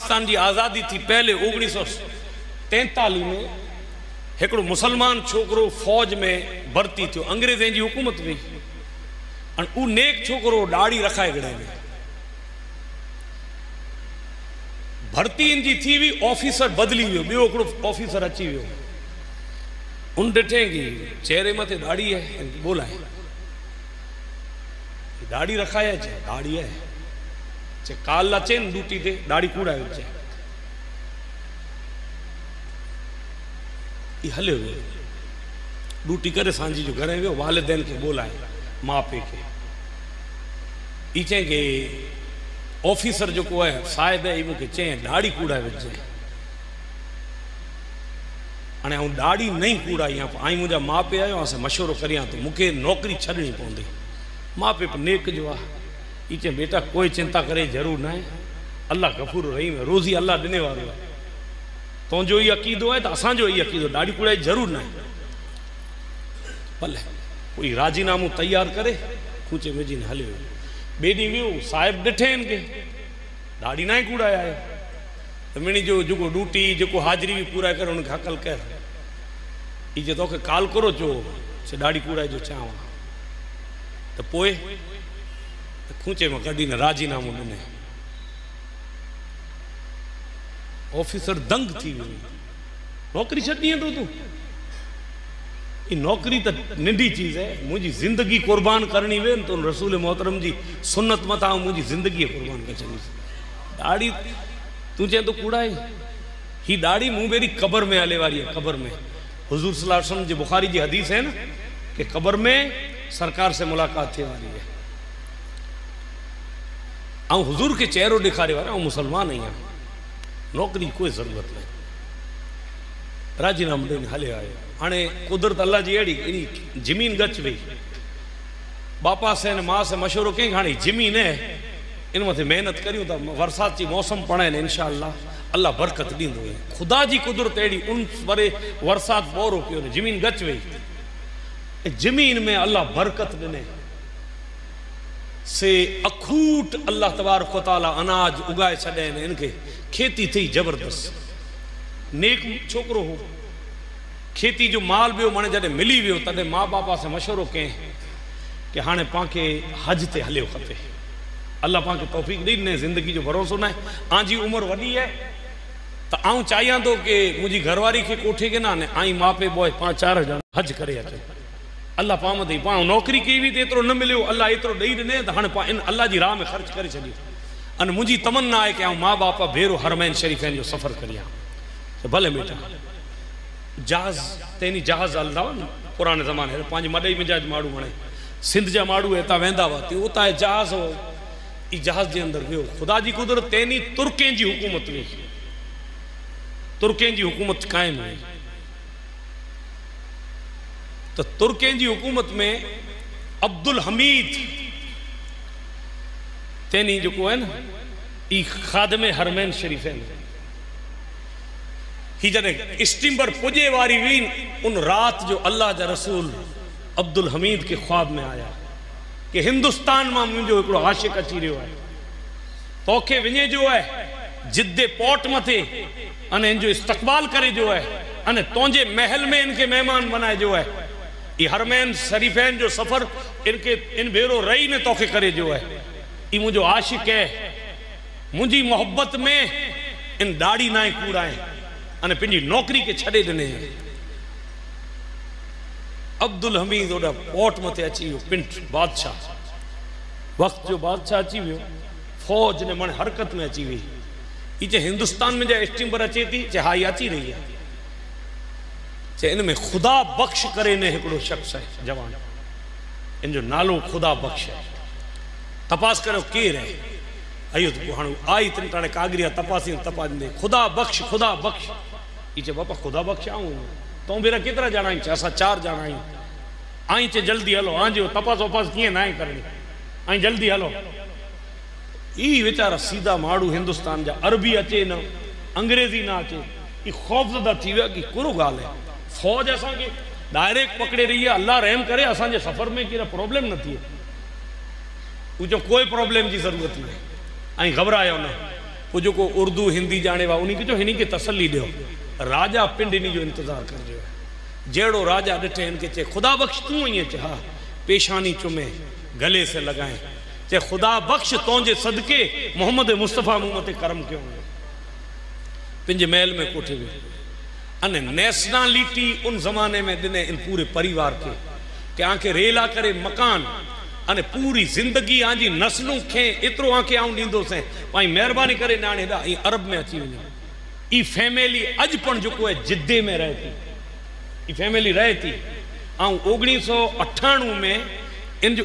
पाकिस्तान की आज़ादी थी पहले 1943 में एक मुसलमान छोकरो फौज में भर्ती थो, अंग्रेज़नि जी हुकूमत हुई, उ नेक छोकरो दाढ़ी रखाए गड़े में भर्ती इनकी थी हुई, ऑफिसर बदली वियो, बियो हिकिड़ो ऑफिसर अची वियो, उन ॾिठेंगी चेहरे मथे दाढ़ी है, बोलाए दाढ़ी रखाए, दाढ़ी है, चे काल अचे ड्यूटी ते दाढ़ी कूड़ाए चे हलियो वियो ड्यूटी करे सांझी जो घर वियो, वालिदैन के बोलाए माँ पे के ई चई के ऑफिसर जो को है साहिब है मुझे चई दाढ़ी कूड़ाए विझे, हाणे आऊं दाढ़ी नहीं कूड़ाई आई, मुझा माँ पे आयो असां मशवरो करियां तो मूंखे नौकरी छॾणी पवंदी, माँ पे नेक जो आहे, ई चई बेटा कोई चिंता करे जरूर ना है, अल्लाह गफूर रहीम है, रोज़ी अल्लाह ॾिने वारो है, तुझो ही अक़ीदो है तो असांजो ही अक़ीदो, दाढ़ी कूड़ाई जरूर ना है, भले कोई राजीनामो तैयार करे खूचे विझी ने हलियो, ॿिए ॾींहुं वियो साहिब ॾिठे इनके दाढ़ी ना कूड़ाए आयो, तो मिनी जो जेको ड्यूटी जेको हाजिरी भी पूरा कर उनके हकल कर, ई जे तोखे काल करो चो से दाढ़ी कूड़ाए जो चाव, तो पोए खूचे में कढी ने राजीनामो ॾिने, ऑफिसर दंग थी वियो, नौकरी छॾी तो तू, ये नौकरी तो निंढी चीज़ है, मुझी जिंदगी कुर्बान करनी वे तो रसूल मोहतरम जी सुन्नत मत मुझी जिंदगी कुर्बान कर छॾी, दाढ़ी तू चए तो कूड़ाई, ही दाढ़ी मुँह मेरी कब्र में हले वारी है, कब्र में हुजूर सल्लल्लाहु अलैहि वसल्लम जी बुखारी जी हदीस है ना कि कब्र में सरकार से मुलाकात थे वाली है, आऊँ हुजूर के चेहरो दिखारे वाला, आऊँ मुसलमान ही हाँ, नौकरी कोई जरूरत नहीं, राजीनामो ॾेई हले आयो, हाणे कुदरत अल्लाह जी अड़ी जमीन गच वही, बापा से माँ से मशवरो कहीं हाणे जमीन है इन मथे मेहनत करियूं था, बरसात की मौसम पड़े इंशाअल्लाह अल्लाह बरकत दींदो है, खुदा जी कुदरत अड़ी उन वरे बरसात बोरो पियो जमीन गच वही, जमीन में अल्लाह बरकत ॾिने से अखूट अल्लाह तबारक व तआला अनाज उगाए छॾे इनके खेती थी जबरदस्त, नेक छोकरो हो, खेती जो माल भी माने जॾहिं मिली वियो तॾहिं माँ बापा से मशवरो करें कि हाँ पाके हज ते हलियो खपे, अल्लाह पाके तौफीक दी ने, जिंदगी जो भरोसो ना है, आजी उम्र वही है तो आऊँ चाहियां तो कि मुझी घरवारी के कोठे के ना ने आई माँ पे बॉय 5-4 ॼणा हज करे अचे, अल्लाह पाम दई पाऊँ नौकरी की भी तो एतिरो न मिलियो, अल्लाह एतिरो ॾेई ॾिने तो हाँ इन अल्लाह जी राह में ख़र्च करे छॾियो, अने मुझी तमन्ना है कि आऊँ माँ बाप भेरो हरमैन शरीफ़ैन जो सफ़र करियां, तो भले बेटा जहाज़ तेनी जहाज़ हलंदा हुआ न पुराने ज़माने पंहिंजे मॾई मिजाज माण्हू हाणे सिंध जा माण्हू हितां वेंदा हुआ ते उतां जहाज़ हो, ई जहाज़ जे अंदरि वियो, खुदा जी कुदरत तेनी तुर्कें जी हुकूमत हुई, तुर्कें जी हुकूमत कायम हुई, तो तुर्कें जी हुकूमत में अब्दुल हमीद तेनी जो है न ई खादमे हरमैन शरीफ़ैन, ही जॾहिं स्टीमर पुजे वारी हुई उन रात जो अल्लाह जा रसूल अब्दुल हमीद के ख्वाब में आया कि हिंदुस्तान में मुझो हिकिड़ो आशिक अची रहियो है, तोखे विञे जो है जिद्दे पोट मथे अने इन जो इस्तकबाल करे जो है, अने तोंजे महल में इनके मेहमान बनाए जो है, ये हरमैन शरीफैन जो सफर इनके इन भेरो रही ने तोखे करे जो है, ये मुझो आशिक है, मुझी मोहब्बत में इन दाढ़ी ना कूड़ाए अने पिंजी नौकरी के छड़े दिने, अब्दुल हमीद ओडा पोट मथे अची वियो, पिंट बादशाह वक्त जो बादशाह अची वियो, फौज ने मन हरकत में अची हुई, ये हिंदुस्तान में जो स्टीमर अचे थी चे हाई अची रही है, चे इनमें खुदा बख्श करे ने हिकिड़ो शख्स है जवान, इन जो नालो खुदा बख्श है, तपास करो केर है, अयो तो हाँ आई तिन टाणे कागरिया तपासी तपास खुदा बख्श ये बापा खुदा बख्श आऊँ तो मेरा कितना ॼणा आहियूं, असां 4 ॼणा आहियूं, आई चे जल्दी हलो, हाँ जो तपास वपास कीअं ना करनी, आई जल्दी हलो, ई वेचारा सीधा माण्हू हिंदुस्तान जा, अरबी अचे न अंग्रेजी ना अचे, ये खौफज़दा थी विया कि कहिड़ो ॻाल्हि है, फौज असांखे डायरेक्ट पकड़े रही है, अल्लाह रहम करे असांजे सफ़र में कहिड़ा प्रॉब्लम न थिए, जो कोई प्रॉब्लम की ज़रूरत न, घबरायो न, वो जो को उर्दू हिंदी जाने वा उन्हीं के जो हिनी के तसल्ली दो राजा पिंड इन्हीं जो इंतजार कर रहे हो जेड़ो राजा डिठे इनके चे खुदा बख्श तू ही चे हाँ पेशानी चुमे गले से लगाए चे खुदा बख्श तोंजे सदके मोहम्मद मुस्तफ़ा मुहम्मद करम क्यों पिंज महल में कोठे में अने नेशनलिटी उन जमाने में दिने इन पूरे परिवार के कि आंखे रेला करे मकान अने पूरी जिंदगी आंजी नस्लूं खे इतरो आंखे आऊं दींदो से भाई मेहरबानी करे नाने दा ई अरब में अची वने ई फैमिली अज पण जो है जिद्दे में रहे थी ई फैमिली रहे थी आऊं 1998 में इन जो